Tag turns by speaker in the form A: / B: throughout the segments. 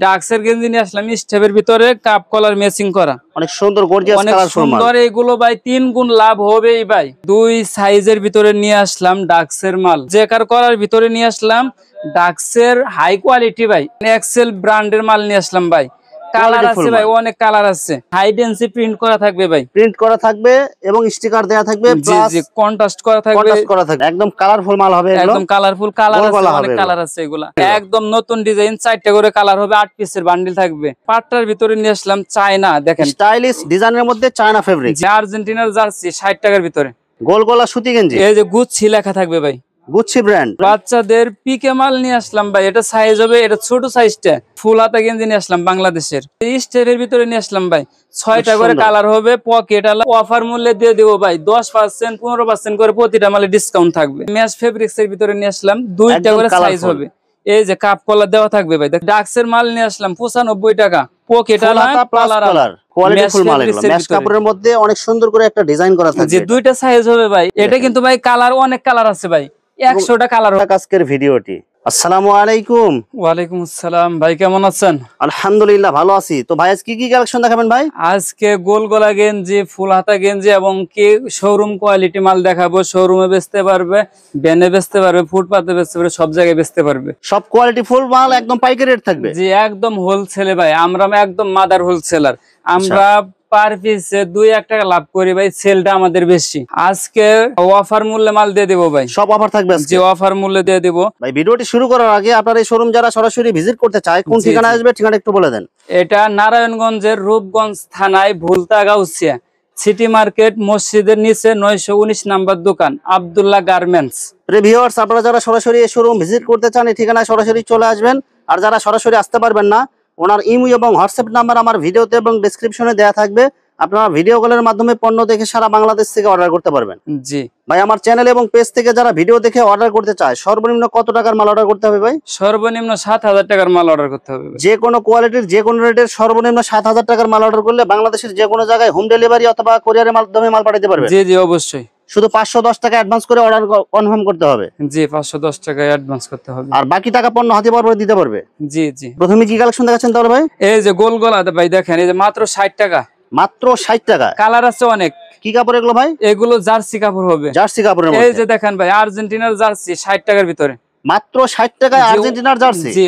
A: ডাক্সের গেঞ্জি নিয়ে আসলাম স্টেপের ভিতরে কাপ কলার ম্যাচিং করা,
B: অনেক সুন্দর গর্জিয়াস কালারফুল মাল।
A: সুন্দর এগুলো ভাই 3 গুণ লাভ হবেই ভাই। 2 সাইজের ভিতরে নিয়ে আসলাম ডাক্সের মাল, জেকার কলার ভিতরে নিয়ে আসলাম ডাক্সের হাই কোয়ালিটি ভাই, এক্সেল ব্র্যান্ডের মাল নিয়ে আসলাম ভাই। কালার আছে ভাই, অনেক কালার আছে, হাই ডেন্সি প্রিন্ট করা থাকবে ভাই,
B: প্রিন্ট করা থাকবে এবং স্টিকার দেয়া থাকবে, প্লাস
A: কন্ট্রাস্ট করা থাকবে,
B: একদম কালারফুল মাল হবে,
A: একদম কালারফুল কালার আছে, অনেক কালার আছে এগুলা, একদম নতুন ডিজাইন, 4টা করে কালার হবে, 8 পিসের বান্ডিল থাকবে। পাটটার ভিতরে নিয়ে আসলাম চায়না, দেখেন
B: স্টাইলিশ ডিজাইনের মধ্যে চায়না ফেব্রিক,
A: আর্জেন্টিনার জার্সি 60 টাকার ভিতরে,
B: গোল গলা সুতি গেঞ্জি,
A: এই যে গুচ্ছি লেখা থাকবে ভাই,
B: গুচ্ছি ব্র্যান্ড।
A: বাচ্চাদের পিকে মাল নিয়ে আসলাম ভাই, এটা সাইজ হবে, এটা ছোট সাইজটা, ফুল হাতা গেঞ্জি নিয়ে আসলাম বাংলাদেশের, স্টেপের ভিতরে নিয়ে আসলাম ভাই, 6টা করে কালার হবে, পকেট আলা, অফার মূল্যে দিয়ে দেবো ভাই, 10% 15% করে প্রতিটা মালে ডিসকাউন্ট থাকবে। ম্যাচ ফেব্রিক্স এর ভিতরে নিয়ে আসলাম, 2টা করে সাইজ হবে, এই যে কাপ কলার দেওয়া থাকবে ভাই। ডাক্সের মাল নিয়ে আসলাম 95 টাকা, পকেট আলা
B: কালার, কোয়ালিটিফুল মাল, এগুলো ম্যাচ কাপড়ের মধ্যে অনেক সুন্দর করে একটা ডিজাইন করা থাকবে,
A: যে 2টা সাইজ হবে ভাই। এটা কিন্তু ভাই কালার, অনেক কালার আছে ভাই, 100টা কালার হবে।
B: আজকের ভিডিওটি। আসসালামু আলাইকুম।
A: ওয়ালাইকুম আসসালাম ভাই, কেমন আছেন?
B: আলহামদুলিল্লাহ ভালো আছি। তো ভাই আজকে কি কালেকশন দেখাবেন ভাই?
A: আজকে গোল গলা গেঞ্জি, ফুল হাতা গেঞ্জি এবং কি শোরুম কোয়ালিটি মাল দেখাবো। শোরুমে বেচতে পারবে, ভ্যানে বেচতে পারবে, ফুটপাতে বেচতে পারবে, সব জায়গায় বেচতে পারবে।
B: সব কোয়ালিটি ফুল মাল একদম পাইকারি রেট থাকবে।
A: জি একদম হোলসেলে ভাই, আমরা একদম মাদার হোলসেলার, আমরা পার পিসে 2-1 টাকা লাভ করি ভাই, সেলটা আমাদের বেশি। আজকে অফার মূল্যে মাল দিয়ে দেবো ভাই,
B: সব অফার থাকবে আজকে,
A: জি অফার মূল্যে দিয়ে দেবো ভাই।
B: ভিডিওটি শুরু করার আগে আপনার এই শোরুম যারা সরাসরি ভিজিট করতে চায় কোন ঠিকানা আসবে, ঠিকানা একটু বলে দেন।
A: এটা নারায়ণগঞ্জের রূপগঞ্জ থানায় ভুলতা গাউসিয়া সিটি মার্কেট মসজিদের নিচে 919 নাম্বার দোকান, আব্দুল্লাহ গার্মেন্টস।
B: ভিউয়ার্স, আপনারা যারা সরাসরি এই শোরুম ভিজিট করতে চান এই ঠিকানায় সরাসরি চলে আসবেন, আর যারা সরাসরি আসতে পারবেন না ওনার ইমো এবং হোয়াটসঅ্যাপ নাম্বার আমার ভিডিওতে এবং ডেসক্রিপশনে দেওয়া থাকবে, আপনারা ভিডিও কলের মাধ্যমে পণ্য দেখে সারা বাংলাদেশ থেকে অর্ডার করতে পারবেন।
A: জি
B: ভাই, আমার চ্যানেল এবং পেজ থেকে যারা ভিডিও দেখে অর্ডার করতে চায় সর্বনিম্ন কত টাকার মাল অর্ডার করতে হবে ভাই?
A: সর্বনিম্ন 7000 টাকার মাল অর্ডার করতে হবে।
B: যে কোনো কোয়ালিটির যে কোনো রেটের সর্বনিম্ন 7000 টাকার মাল অর্ডার করলে বাংলাদেশের যে কোনো জায়গায় হোম ডেলিভারি অথবা কুরিয়ারের মাধ্যমে মাল পাঠাতে পারবে।
A: জি জি অবশ্যই,
B: শুধু 510 টাকা অ্যাডভান্স করে অর্ডার কনফার্ম করতে হবে।
A: জি 510 টাকা অ্যাডভান্স করতে হবে,
B: আর বাকি টাকা পণ্য হাতে পাওয়ার পরে দিতে পারবে।
A: জি জি।
B: প্রথমে কি কালেকশন দেখাচ্ছেন তাহলে ভাই?
A: এই যে গোল গলা ভাই দেখেন, এই যে মাত্র 60 টাকা,
B: মাত্র 60 টাকা।
A: কালার আছে অনেক।
B: কি কাপড় এগুলো ভাই?
A: এগুলো জার্সি কাপড় হবে,
B: জার্সি কাপড়ের মধ্যে।
A: এই যে দেখেন ভাই, আর্জেন্টিনার জার্সি 60 টাকার ভিতরে,
B: মাত্র 60 টাকায় আর্জেন্টিনার জার্সি।
A: জি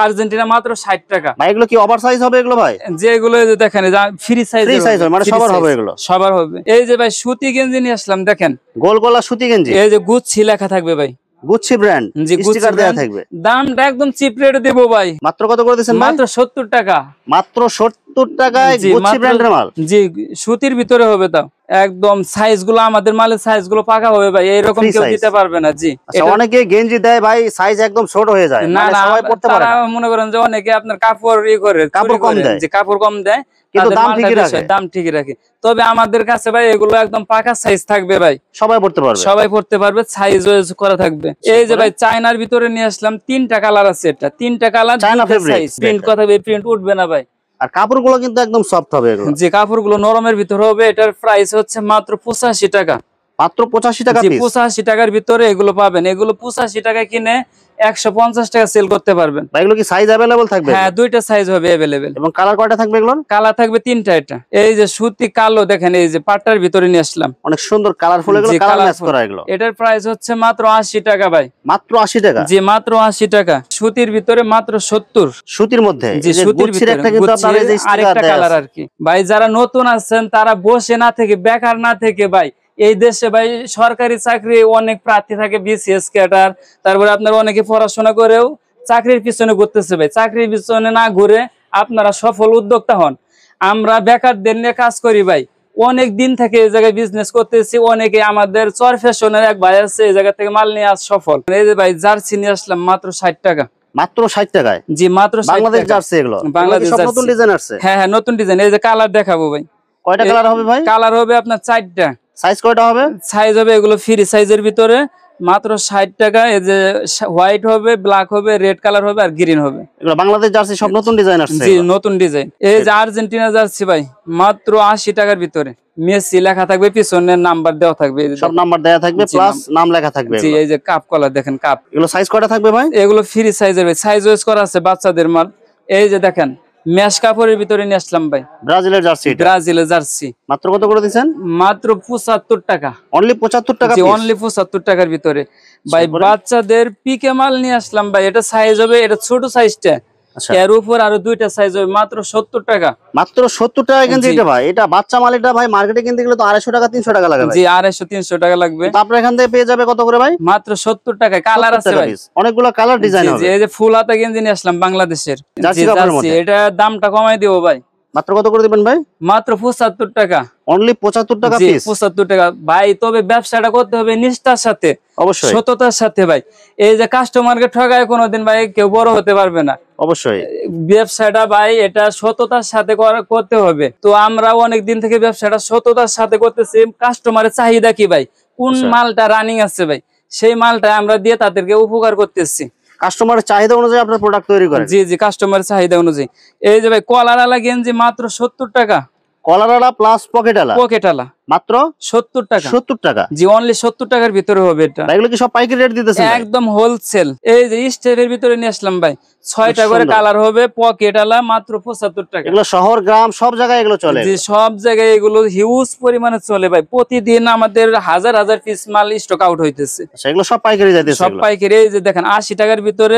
A: আর্জেন্টিনা মাত্র 60 টাকা।
B: ভাই এগুলো কি ওভার সাইজ হবে এগুলো ভাই?
A: যে এগুলো এই যে দেখেন, ফ্রি সাইজ,
B: ফ্রি সাইজ মানে সবার হবে, এগুলো
A: সবার হবে। এই যে ভাই সুতি গেঞ্জি নিয়ে আসলাম, দেখেন
B: গোল গলা সুতি গেঞ্জি,
A: এই যে গুচ্ছি লেখা থাকবে ভাই,
B: গুচ্ছি ব্র্যান্ড, স্টিকার দেয়া থাকবে।
A: দামটা একদম চিপ রেটে দেব ভাই।
B: মাত্র কত করে দিবেন ভাই?
A: মাত্র 70 টাকা।
B: মাত্র 70 টাকায় গুচ্ছি ব্র্যান্ডের মাল।
A: জি সুতির ভিতরে হবে, তাও একদম সাইজ গুলো, আমাদের মালের সাইজ গুলো পাকা হবে ভাই, এরকম কেউ দিতে পারবে না। জি
B: অনেকে গেঞ্জি দেয় ভাই, সাইজ একদম ছোট হয়ে যায়,
A: না না
B: সবাই পড়তে পারে না।
A: মনে করেন যে অনেকে আপনার কাপড় করে,
B: কাপড় কম দেয়,
A: যে কাপড় কম দেয়
B: কিন্তু দাম ঠিকই রাখে,
A: দাম ঠিকই রাখে। তবে আমাদের কাছে ভাই এগুলো একদম পাকা সাইজ থাকবে ভাই,
B: সবাই পড়তে পারবে,
A: সবাই পড়তে পারবে, সাইজ ওয়াইজ করা থাকবে। এই যে ভাই চায়নার ভিতরে নিয়ে আসলাম, 3টা কালার আছে, এটা 3টা কালার,
B: চায়না ফেব্রিক,
A: প্রিন্ট কথা হবে, প্রিন্ট উঠবে না ভাই।
B: আর কাপড়গুলো কিন্তু একদম সফট হবে এগুলো,
A: যে কাপড়গুলো নরমের ভিতরে হবে। এটার প্রাইস হচ্ছে মাত্র 85 টাকা,
B: মাত্র 85 টাকা পিস।
A: 85 টাকার ভিতরে এগুলো পাবেন। এগুলো 85 টাকা কিনে 150 টাকা সেল করতে পারবেন।
B: ভাই এগুলো কি সাইজ अवेलेबल থাকবে?
A: হ্যাঁ 2টা সাইজ হবে अवेलेबल।
B: এবং কালার কয়টা থাকবে এগুলো?
A: কালার থাকবে 3টা। এটা এই যে সুতি কালো, দেখেন এই যে পাটটার ভিতরে নিয়ে আসলাম,
B: অনেক সুন্দর কালারফুল, এগুলো কালার ম্যাচ করা এগুলো।
A: এটার প্রাইস হচ্ছে মাত্র 80 টাকা ভাই,
B: মাত্র 80 টাকা।
A: জি মাত্র 80 টাকা। সুতির ভিতরে মাত্র 70।
B: সুতির মধ্যে
A: জি সুতির ভিতরে
B: একটা কিন্তু আপনার এই যে
A: আরেকটা কালার আর কি ভাই। যারা নতুন আছেন তারা বসে না থেকে, বেকার না থেকে ভাই, এই দেশে ভাই সরকারি চাকরি অনেক প্রার্থী থাকে, বিসিএস ক্যাডার, তারপরে আপনার অনেকে পড়াশোনা করেও চাকরির পিছনে ঘুরতেছে ভাই। চাকরির পিছনে না ঘুরে আপনারা সফল উদ্যোক্তা হন। আমরা বেকারদের নিয়ে কাজ করি ভাই, অনেক দিন থেকে এই জায়গায় বিজনেস করতেছি। অনেকে আমাদের চর ফ্যাশনের এক ভাই আছে, এই জায়গা থেকে মাল নিয়ে আস সফল। এই যে ভাই জার্সি নিয়ে আসলাম মাত্র 60 টাকা,
B: মাত্র 60 টাকায়।
A: জি মাত্র
B: বাংলাদেশ জার্সি এগুলো,
A: বাংলাদেশ
B: সব নতুন ডিজাইন আসছে।
A: হ্যাঁ হ্যাঁ নতুন ডিজাইন। এই যে কালার দেখাবো ভাই,
B: কয়টা কালার হবে ভাই?
A: কালার হবে আপনার 4টা।
B: সাইজ কয়টা হবে?
A: সাইজ হবে এগুলো ফ্রি সাইজের ভিতরে, মাত্র 60 টাকা। এই যে হোয়াইট হবে, ব্ল্যাক হবে, রেড কালার হবে আর গ্রিন হবে।
B: এগুলো বাংলাদেশ জার্সি সব নতুন ডিজাইন আসছে।
A: জি নতুন ডিজাইন। এই যে আর্জেন্টিনা জার্সি ভাই, মাত্র 80 টাকার ভিতরে, মেসি লেখা থাকবে, পিছনের নাম্বার দেওয়া থাকবে,
B: সব নাম্বার দেয়া থাকবে, প্লাস নাম লেখা থাকবে।
A: জি এই যে কাপ কলার দেখেন, কাপ।
B: এগুলো সাইজ কয়টা থাকবে ভাই?
A: এগুলো ফ্রি সাইজের ভাই, সাইজ ওয়াইজ করা আছে বাচ্চাদের মাল। এই যে দেখেন মেশ কাপড়ের ভিতরে নিয়ে আসলাম ভাই,
B: ব্রাজিলের জার্সি,
A: ব্রাজিলের জার্সি।
B: মাত্র কত করে দিচ্ছেন?
A: মাত্র 75 টাকা,
B: অনলি 75 টাকা
A: জি
B: পিস।
A: অনলি 75 টাকার ভিতরে ভাই। বাচ্চাদের পিকে মাল নিয়ে আসলাম ভাই, এটা সাইজ হবে, এটা ছোট সাইজটা,
B: আচ্ছা,
A: এর উপর আরো দুইটা সাইজ হবে, মাত্র 70 টাকা।
B: মাত্র 70 টাকা কিন্তু এটা ভাই, এটা বাচ্চা মাল। এটা ভাই মার্কেটে কিনতে গেলে তো 250 টাকা 300 টাকা লাগে ভাই।
A: জি 250-300 টাকা লাগবে,
B: তো আপনার এখান থেকে পেয়ে যাবে কত করে ভাই?
A: মাত্র 70 টাকায়। কালার আছে ভাই,
B: অনেকগুলো কালার ডিজাইন হবে।
A: এই যে ফুল হাতা গেঞ্জি নিয়ে আসলাম বাংলাদেশের
B: জার্সি কাপড়ের মধ্যে।
A: এটা দামটা কমাই দিব ভাই,
B: মাত্র কত করে দিবেন ভাই?
A: মাত্র 75 টাকা,
B: অনলি 75 টাকা
A: জি
B: পিস।
A: 75 টাকা ভাই। তবে ব্যবসাটা করতে হবে নিষ্ঠার সাথে,
B: অবশ্যই
A: সততার সাথে ভাই। এই যে কাস্টমারকে ঠকায় কোনোদিন ভাই কেউ বড় হতে পারবে না।
B: অবশ্যই
A: ব্যবসাটা ভাই এটা সততার সাথে করতে হবে। তো আমরা অনেক দিন থেকে ব্যবসাটা সততার সাথে করতেছি। কাস্টমারের চাহিদা কি ভাই, কোন মালটা রানিং আছে ভাই, সেই মালটা আমরা দিয়ে তাদেরকে উপকার করতেছি।
B: কাস্টমারের চাহিদা অনুযায়ী আপনার প্রোডাক্ট তৈরি করেন।
A: জি জি, কাস্টমারের চাহিদা অনুযায়ী। এই যে ভাই কলারওয়ালা গেঞ্জি মাত্র 70 টাকা,
B: কলারওয়ালা প্লাস পকেটওয়ালা
A: পকেটওয়ালা
B: মাত্র
A: 70 টাকা,
B: 70 টাকা।
A: জি অনলি 70 টাকার ভিতরে হবে এটা।
B: এগুলো কি সব পাইকারি রেট দিতেছেন?
A: একদম হোলসেল। এই যে স্টেপের ভিতরে নিয়ে আসলাম ভাই, 6টা করে কালার হবে, পকেটওয়ালা, মাত্র 75 টাকা।
B: এগুলো শহর গ্রাম সব জায়গায় এগুলো চলে।
A: জি সব জায়গায় এগুলো হিউজ পরিমাণে চলে ভাই। প্রতিদিন আমাদের হাজার হাজার পিস মাল স্টক আউট হইতেছে।
B: সেগুলো সব পাইকারি যাইতেছে,
A: সব পাইকারি। এই যে দেখেন 80 টাকার ভিতরে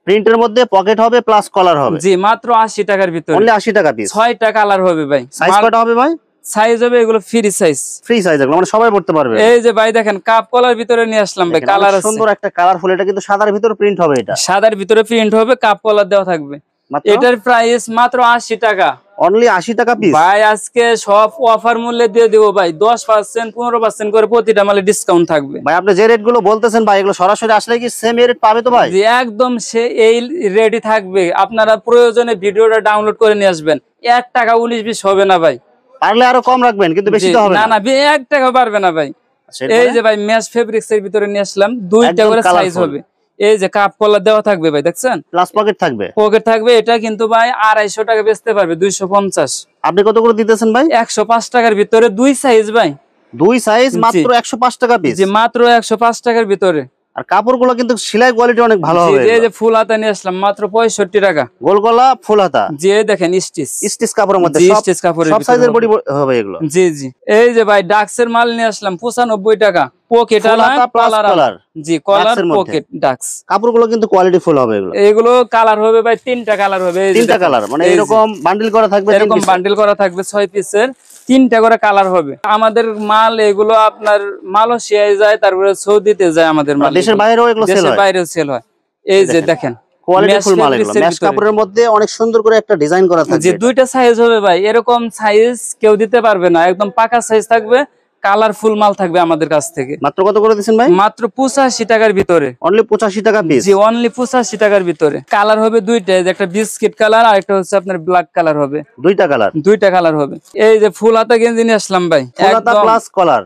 B: প্রিন্টের মধ্যে পকেট হবে প্লাস কলার হবে,
A: জি মাত্র 80 টাকার ভিতরে,
B: অনলি 80 টাকা পিস।
A: 6টা কালার হবে ভাই।
B: সাইজ কত হবে ভাই?
A: সাইজ হবে এগুলো ফ্রি সাইজ,
B: ফ্রি সাইজ, এগুলো মানে সবাই পড়তে পারবে।
A: এই যে ভাই দেখেন কাপ কলার ভিতরে নিয়ে আসলাম ভাই, কালার আছে
B: সুন্দর একটা কালারফুল। এটা কিন্তু সাদার ভিতরে প্রিন্ট হবে, এটা
A: সাদার ভিতরে প্রিন্ট হবে, কাপ কলার দেওয়া থাকবে। এটার প্রাইস মাত্র 80 টাকা,
B: অনলি 80 টাকা পিস
A: ভাই। আজকে সব অফার মূল্যে দিয়ে দেব ভাই, 10% 15% করে প্রতিটা মালে ডিসকাউন্ট থাকবে
B: ভাই। আপনি যে রেট গুলো বলতেছেন ভাই, এগুলো সরাসরি আসলে কি সেম রেট পাবে তো ভাই?
A: জি একদম সে এই রেডি থাকবে। আপনারা প্রয়োজনে ভিডিওটা ডাউনলোড করে নিয়ে আসবেন, 1 টাকা 19-20 হবে না ভাই।
B: পারলে আরো কম রাখবেন, কিন্তু বেশি তো হবে
A: না। না 1 টাকা পারবে না ভাই। এই যে ভাই ম্যাচ ফেব্রিক্স এর ভিতরে নিয়ে আসলাম, 2টা করে সাইজ হবে। এই যে কাপ কলার দেওয়া থাকবে ভাই, দেখছেন
B: প্লাস পকেট থাকবে,
A: পকেট থাকবে। এটা কিন্তু ভাই 250 টাকা বেচতে পারবে, 250।
B: আপনি কত করে দিতেছেন ভাই?
A: 105 টাকার ভিতরে 2 সাইজ ভাই,
B: 2 সাইজ মাত্র 105 টাকা পিস,
A: জি মাত্র 105 টাকার ভিতরে।
B: আর কাপড়গুলো কিন্তু সেলাই কোয়ালিটি অনেক ভালো হবে।
A: এই যে ফুল হাতা নিয়ে আসলাম মাত্র 65 টাকা,
B: গোল গলা ফুল হাতা,
A: জি দেখেন
B: স্টিচ কাপড়ের মধ্যে,
A: স্টিচ কাপড়ের
B: সব সাইজের বডি হবে এগুলো।
A: জি জি। এই যে ভাই ডাক্সের মাল নিয়ে আসলাম 95 টাকা, পকেট কলার, জি কলার পকেট ডাক্স।
B: কাপড়গুলো কিন্তু কোয়ালিটি ফুল হবে এগুলো।
A: এগুলো কালার হবে ভাই 3টা কালার হবে,
B: 3টা কালার, মানে এরকম বান্ডিল করা থাকবে,
A: এরকম বান্ডিল করা থাকবে 6 পিসের, 3টা করে কালার হবে। আমাদের মাল এগুলো আপনার মালয়েশিয়ায় যায়, তারপরে সৌদিতে যায় আমাদের মাল,
B: দেশের বাইরেও এগুলো সেল হয়,
A: দেশের বাইরেও সেল হয়। এই যে দেখেন
B: কোয়ালিটি ফুল মাল এগুলো। ম্যাশ কাপড়ের মধ্যে অনেক সুন্দর করে একটা ডিজাইন করা থাকবে,
A: যে 2টা সাইজ হবে ভাই। এরকম সাইজ কেউ দিতে পারবে না, একদম পাকা সাইজ থাকবে, কালারফুল মাল থাকবে আমাদের কাছ থেকে।
B: মাত্র কত করে দিচ্ছেন ভাই?
A: মাত্র 85 টাকার ভিতরে,
B: অনলি 85 টাকা পিস,
A: জি অনলি 85 টাকার ভিতরে। কালার হবে 2টা, একটা বিস্কিট কালার আর একটা হচ্ছে আপনার ব্ল্যাক কালার হবে, 2টা কালার হবে। এই যে ফুল হাতা গেঞ্জি নিয়ে আসলাম ভাই,
B: ফুল হাতা প্লাস কলার,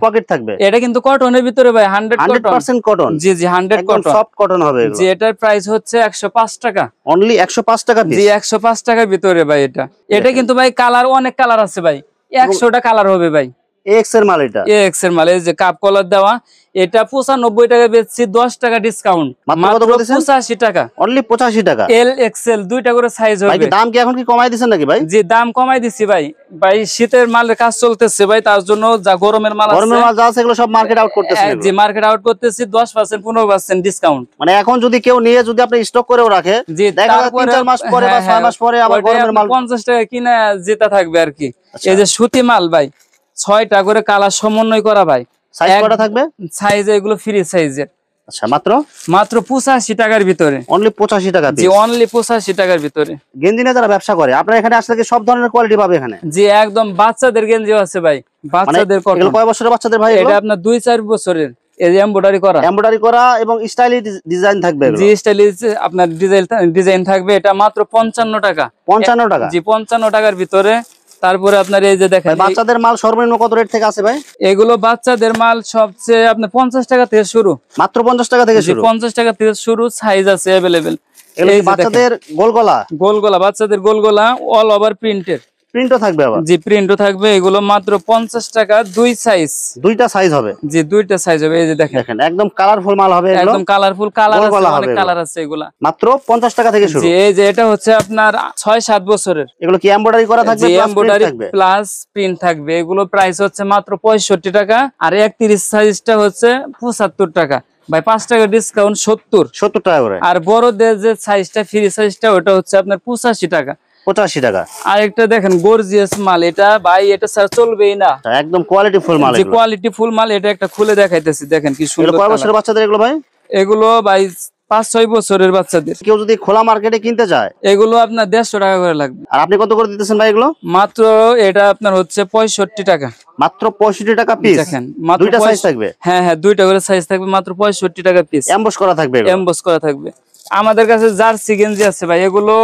B: পকেট থাকবে।
A: এটা কিন্তু কটনের ভিতরে ভাই, 100%
B: কটন,
A: জি জি 100 কটন,
B: সফট কটন হবে এগুলো।
A: জি এটার প্রাইস হচ্ছে 105 টাকা,
B: অনলি 105 টাকা পিস,
A: জি 105 টাকার ভিতরে ভাই। এটা কিন্তু ভাই কালার অনেক কালার আছে ভাই, 100টা কালার হবে ভাই।
B: এক্স এর মাল, এটা
A: এক্স এর মাল। এই যে কাপ কলার দেওয়া, এটা 95 টাকা বেচছি, 10 টাকা ডিসকাউন্ট, মাত্র 85 টাকা,
B: অনলি 85 টাকা।
A: এল এক্সেল 2টা করে সাইজ হবে।
B: ভাই দাম কি এখন কি কমাই দিবেন নাকি ভাই?
A: জি দাম কমাই দিছি ভাই। ভাই শীতের মালের কাজ চলতেছে ভাই, তার জন্য যা গরমের মাল
B: যা আছে এগুলো সব মার্কেট আউট করতেছেন।
A: জি মার্কেট আউট করতেছি, 10% 15% ডিসকাউন্ট।
B: মানে এখন যদি কেউ নিয়ে যদি আপনি স্টক করেও রাখে,
A: জি
B: দেখা যায় 3-4 মাস পরে বা 6 মাস পরে আবার গরমের মাল
A: 50 টাকা কিনা জেতা থাকবে আর কি। এই যে সুতি মাল ভাই, 6টা করে কালার সমন্বয় করা ভাই।
B: সাইজ কয়টা থাকবে?
A: সাইজ এগুলো ফ্রি সাইজের।
B: আচ্ছা, মাত্র
A: 85 টাকার ভিতরে,
B: অনলি 85 টাকা পিস,
A: জি অনলি 85 টাকার ভিতরে।
B: গেঞ্জি নিয়ে যারা ব্যবসা করে, আপনারা এখানে আসলে কি সব ধরনের কোয়ালিটি পাবে এখানে?
A: জি একদম বাচ্চাদের গেঞ্জিও আছে ভাই, বাচ্চাদের কটন।
B: এগুলো কয় বছরের বাচ্চাদের ভাই?
A: এটা আপনার 2-4 বছরের। এই যে এমব্রয়ডারি করা এবং স্টাইলিশ
B: ডিজাইন থাকবে,
A: জি স্টাইলিশ আপনার ডিজাইন থাকবে। এটা মাত্র 55 টাকা,
B: 55 টাকা,
A: জি 55 টাকার ভিতরে। তারপরে আপনার এই যে দেখেন
B: বাচ্চাদের মাল সর্বনিম্ন কত রেট থেকে আছে ভাই?
A: এগুলো বাচ্চাদের মাল সবচেয়ে আপনার 50 টাকা থেকে শুরু,
B: মাত্র 50 টাকা থেকে শুরু,
A: 50 টাকা থেকে শুরু। সাইজ আছে अवेलेबल।
B: এই বাচ্চাদের গোলগলা,
A: বাচ্চাদের গোলগলা অল ওভার প্রিন্টের,
B: প্রিন্টও থাকবে আবার?
A: জি প্রিন্টও থাকবে। এগুলো মাত্র 50 টাকা, দুই সাইজ,
B: দুইটা সাইজ হবে?
A: জি দুইটা সাইজ হবে। এই যে দেখেন
B: দেখেন একদম কালারফুল মাল হবে, এগুলো
A: একদম কালারফুল, কালার
B: গোল
A: আছে,
B: গলা
A: অনেক
B: হবে
A: কালার আছে এগুলা।
B: মাত্র 50 টাকা থেকে শুরু।
A: জি এই যে এটা হচ্ছে আপনার 6-7 বছরের।
B: এগুলো কি এমব্রয়ডারি করা থাকবে
A: জি
B: প্লাস প্রিন্ট
A: এমব্রয়ডারি
B: থাকবে?
A: প্লাস প্রিন্ট থাকবে। এগুলো প্রাইস হচ্ছে মাত্র 65 টাকা, আর 31 সাইজটা হচ্ছে 75 টাকা ভাই, 5 টাকা ডিসকাউন্ট
B: 70 টাকা করে।
A: আর বড়দের যে সাইজটা ফ্রি সাইজটা ওটা হচ্ছে আপনার 85 টাকা।
B: 85 টাকা।
A: আরেকটা দেখেন গর্জিয়াস মাল, এটা ভাই এটা স্যার চলবেই না,
B: একদম কোয়ালিটি ফুল মাল।
A: যে কোয়ালিটি ফুল মাল। এটা একটা খুলে দেখাইতেছি, দেখেন কি সুন্দর।
B: কয় বছরের বাচ্চাদের এগুলো ভাই?
A: এগুলো ভাই 5-6 বছরের বাচ্চাদের।
B: কেউ যদি খোলা মার্কেটে কিনতে চায়
A: এগুলো আপনার 150 টাকা করে লাগবে।
B: আর আপনি কত করে দিতেছেন ভাই এগুলো?
A: মাত্র এটা আপনার হচ্ছে 65 টাকা।
B: মাত্র 65 টাকা পিস।
A: দেখেন মাত্র
B: দুইটা সাইজ থাকবে?
A: হ্যাঁ হ্যাঁ, দুইটা করে সাইজ থাকবে, মাত্র 65 টাকা পিস।
B: এমবস করা থাকবে এগুলো?
A: এমবস করা থাকবে। আমাদের কাছে জার্সি গেঞ্জি আছে ভাই, এগুলো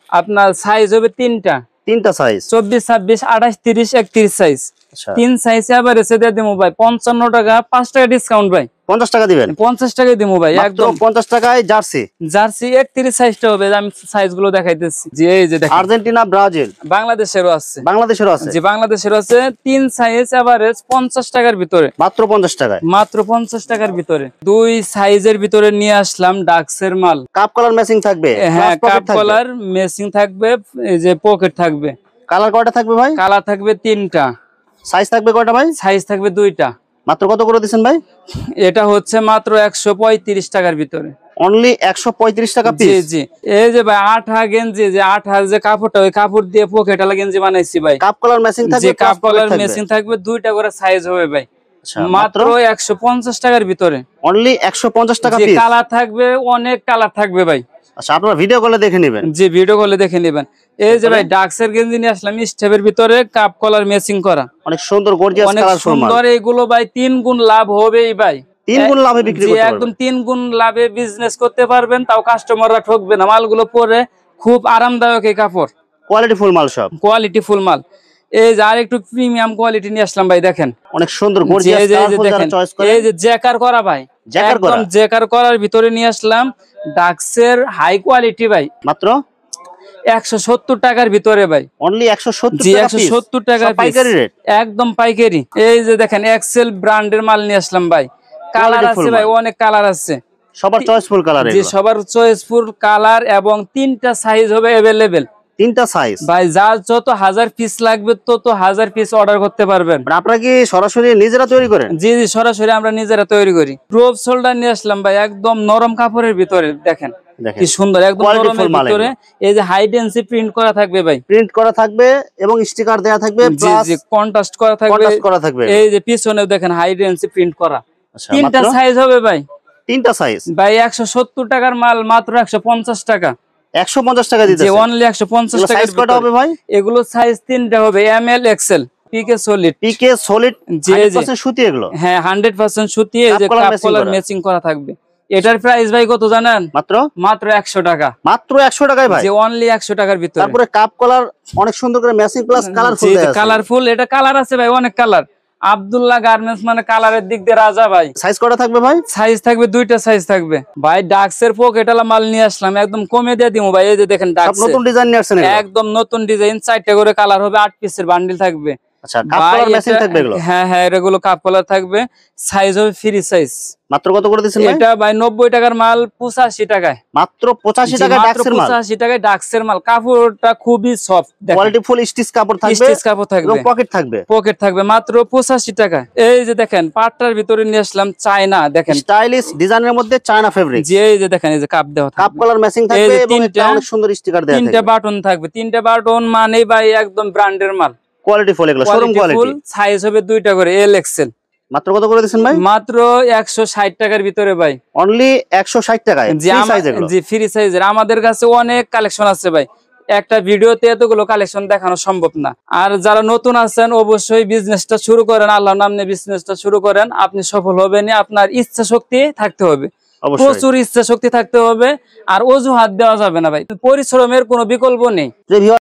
A: আপনার সাইজ হবে তিনটা
B: সাইজ
A: 24, 26, 28, 30, 31 সাইজ।
B: আচ্ছা
A: 3 সাইজ এবার এসে দিয়ে দেবো ভাই 55 টাকা, 5 টাকা ডিসকাউন্ট ভাই।
B: 50 টাকা দিবেন?
A: 50 টাকায় দেবো ভাই
B: মাত্র
A: একদম।
B: 50 টাকায় জার্সি।
A: জার্সি 31 সাইজটা হবে, আমি সাইজ গুলো দেখাইতেছি। জি এই যে দেখেন
B: আর্জেন্টিনা, ব্রাজিল,
A: বাংলাদেশেরও আছে।
B: বাংলাদেশেরও আছে?
A: জি বাংলাদেশেরও আছে। 3 সাইজ এভারেজ 50 টাকার ভিতরে,
B: মাত্র 50 টাকায়।
A: মাত্র 50 টাকার ভিতরে। 2 সাইজের ভিতরে নিয়ে আসলাম ডাক্সের মাল।
B: কাপ কলার ম্যাচিং থাকবে?
A: হ্যাঁ কাপ কলার মেসিং থাকবে, এই যে পকেট থাকবে।
B: কালার কয়টা থাকবে ভাই?
A: কালার থাকবে 3টা।
B: সাইজ থাকবে কয়টা ভাই?
A: সাইজ থাকবে 2টা।
B: মাত্র কত করে দিচ্ছেন ভাই?
A: এটা হচ্ছে মাত্র 135 টাকার ভিতরে।
B: অনলি 135 টাকা
A: জি
B: পিস।
A: জি এই যে ভাই আঠা গেঞ্জি, যে আঠার যে কাপড়টা, ওই কাপড় দিয়ে পকেটালা গেঞ্জি বানাইছি ভাই।
B: কাপ কলার ম্যাচিং থাকবে?
A: যে কাপ কলার মেসিং থাকবে, 2টা করে সাইজ হবে ভাই। মাত্র 150 টাকার ভিতরে।
B: অনলি 150 টাকা
A: যে
B: পিস।
A: কালার থাকবে, অনেক কালার থাকবে ভাই।
B: আচ্ছা আপনারা ভিডিও কলে দেখে নেবেন?
A: জি ভিডিও কলে দেখে নেবেন। এই যে ভাই ডাক্সের গেঞ্জি নিয়ে আসলাম স্টেপের ভিতরে, কাপ কলার মেসিং করা,
B: অনেক সুন্দর গর্জিয়াস
A: অনেক
B: কালারফুল মাল।
A: সুন্দর। এগুলো ভাই 3 গুণ লাভ হবেই ভাই।
B: 3 গুণ লাভে বিক্রি করতে পারবেন?
A: একদম 3 গুণ লাভে বিজনেস করতে পারবেন, তাও কাস্টমাররা ঠকবে না। মালগুলো পরে খুব আরামদায়ক, এই কাপড়
B: কোয়ালিটি ফুল মাল, সব
A: কোয়ালিটি ফুল মাল। এই যে আর একটু প্রিমিয়াম কোয়ালিটি নিয়ে আসলাম ভাই, দেখেন
B: অনেক সুন্দর গর্জিয়াস কালারফুল যারা চয়েস করে।
A: এই যে জ্যাকার করা ভাই,
B: জ্যাকার করা?
A: একদম জ্যাকার করার ভিতরে নিয়ে আসলাম ডাক্সের হাই কোয়ালিটি ভাই।
B: মাত্র
A: 170 টাকার ভিতরে ভাই।
B: অনলি 170
A: জি
B: টাকা পিস।
A: 170 টাকা পিস,
B: পাইকারি রেট?
A: একদম পাইকারি। এই যে দেখেন এক্সেল ব্র্যান্ডের মাল নিয়ে আসলাম ভাই। কালার আছে ভাই, অনেক কালার আছে।
B: সবার চয়েসফুল কালার?
A: জি সবার চয়েসফুল কালার, এবং 3টা সাইজ হবে अवेलेबल।
B: 3টা সাইজ
A: ভাই যার যত 1000 পিস লাগবে তত 1000 পিস অর্ডার করতে পারবেন।
B: আপনারা কি সরাসরি নিজেরা তৈরি করেন?
A: জি জি সরাসরি আমরা নিজেরা তৈরি করি। ড্রপ শোল্ডার নিয়ে আসলাম ভাই, একদম নরম কাপড়ের ভিতরে, দেখেন কি সুন্দর, একদম নরমের ভিতরে। এই যে হাই ডেন্সি প্রিন্ট করা থাকবে ভাই,
B: প্রিন্ট করা থাকবে এবং স্টিকার দেয়া থাকবে,
A: জি
B: প্লাস
A: জি কন্ট্রাস্ট করা থাকবে,
B: কন্ট্রাস্ট করা থাকবে।
A: এই যে পিছনেও দেখেন হাই ডেন্সি প্রিন্ট করা।
B: আচ্ছা
A: 3টা সাইজ হবে ভাই।
B: 3টা সাইজ
A: ভাই 170 টাকার মাল মাত্র 150 টাকা।
B: 150 টাকা দিতেছেন?
A: জি অনলি 150 টাকা।
B: সাইজ কয়টা হবে ভাই?
A: এগুলো সাইজ 3টা হবে, এম এল এক্সেল, পিকে সলিড।
B: পিকে সলিড 100% সুতি এগুলো?
A: হ্যাঁ 100% সুতি। এই যে কাপ কলার ম্যাচিং করা থাকবে। এটার প্রাইস ভাই কত জানেন? মাত্র 100 টাকা।
B: মাত্র 100 টাকায় ভাই?
A: যে অনলি 100 টাকার ভিতরে।
B: তারপরে কাপ কলার অনেক সুন্দর করে ম্যাচিং প্লাস কালারফুল দেয়া আছে।
A: কালারফুল, এটা কালার আছে ভাই, অনেক কালার। আব্দুল্লাহ গার্মেন্টস মানে কালারের দিক দিয়ে রাজা ভাই।
B: সাইজ কয়টা থাকবে ভাই?
A: সাইজ থাকবে 2টা সাইজ থাকবে ভাই। ডাক্সের পকেটালা মাল নিয়ে আসলাম, একদম কমে দিয়ে দিমু ভাই। এই যে দেখেন ডাক্স
B: নতুন ডিজাইন নিয়ে আসছেন?
A: একদম নতুন ডিজাইন, 4টা করে কালার হবে, 8 পিসের বান্ডিল থাকবে।
B: আচ্ছা কাপ কলার ম্যাচিং থাকবে এগুলো?
A: হ্যাঁ হ্যাঁ এগুলো কাপ কলার থাকবে, সাইজ হবে ফ্রি সাইজ।
B: মাত্র কত করে দিচ্ছেন ভাই?
A: এটা ভাই 90 টাকার মাল 85 টাকায়।
B: মাত্র 85 টাকা ডাক্সের মাল?
A: 85 টাকায় ডাক্সের মাল। কাপড়টা খুবই সফট,
B: কোয়ালিটি ফুল স্টিচ কাপড় থাকবে,
A: স্টিচ কাপড় থাকবে
B: এবং পকেট থাকবে।
A: পকেট থাকবে মাত্র 85 টাকা। এই যে দেখেন পাটটার ভিতরে নিয়ে আসলাম চায়না, দেখেন
B: স্টাইলিশ ডিজাইনের মধ্যে চায়না ফেব্রিক।
A: জি এই যে দেখেন, এই যে কাপ দেওয়া,
B: কাপ কলার ম্যাচিং থাকবে এবং একটা অনেক সুন্দর স্টিকার দেয়া থাকবে।
A: 3টা বাটন থাকবে। 3টা বাটন মানে ভাই একদম ব্র্যান্ডের মাল,
B: কোয়ালিটি ফুল এগুলো, শোরুম কোয়ালিটি।
A: সাইজ হবে 2টা করে, এল এক্সেল।
B: মাত্র কত করে দিচ্ছেন ভাই?
A: মাত্র 160 টাকার ভিতরে ভাই।
B: অনলি 160 টাকায় ফ্রি সাইজ এগুলো?
A: জি ফ্রি সাইজের। আমাদের কাছে অনেক কালেকশন আছে ভাই, একটা ভিডিওতে এতগুলো কালেকশন দেখানো সম্ভব না। আর যারা নতুন আছেন অবশ্যই বিজনেসটা শুরু করেন, আল্লাহর নাম নিয়ে বিজনেসটা শুরু করেন। আপনি সফল হবেন, আপনার ইচ্ছা শক্তি থাকতে হবে, প্রচুর ইচ্ছা শক্তি থাকতে হবে। আর অজুহাত দেওয়া যাবে না ভাই, পরিশ্রমের কোনো বিকল্প নেই।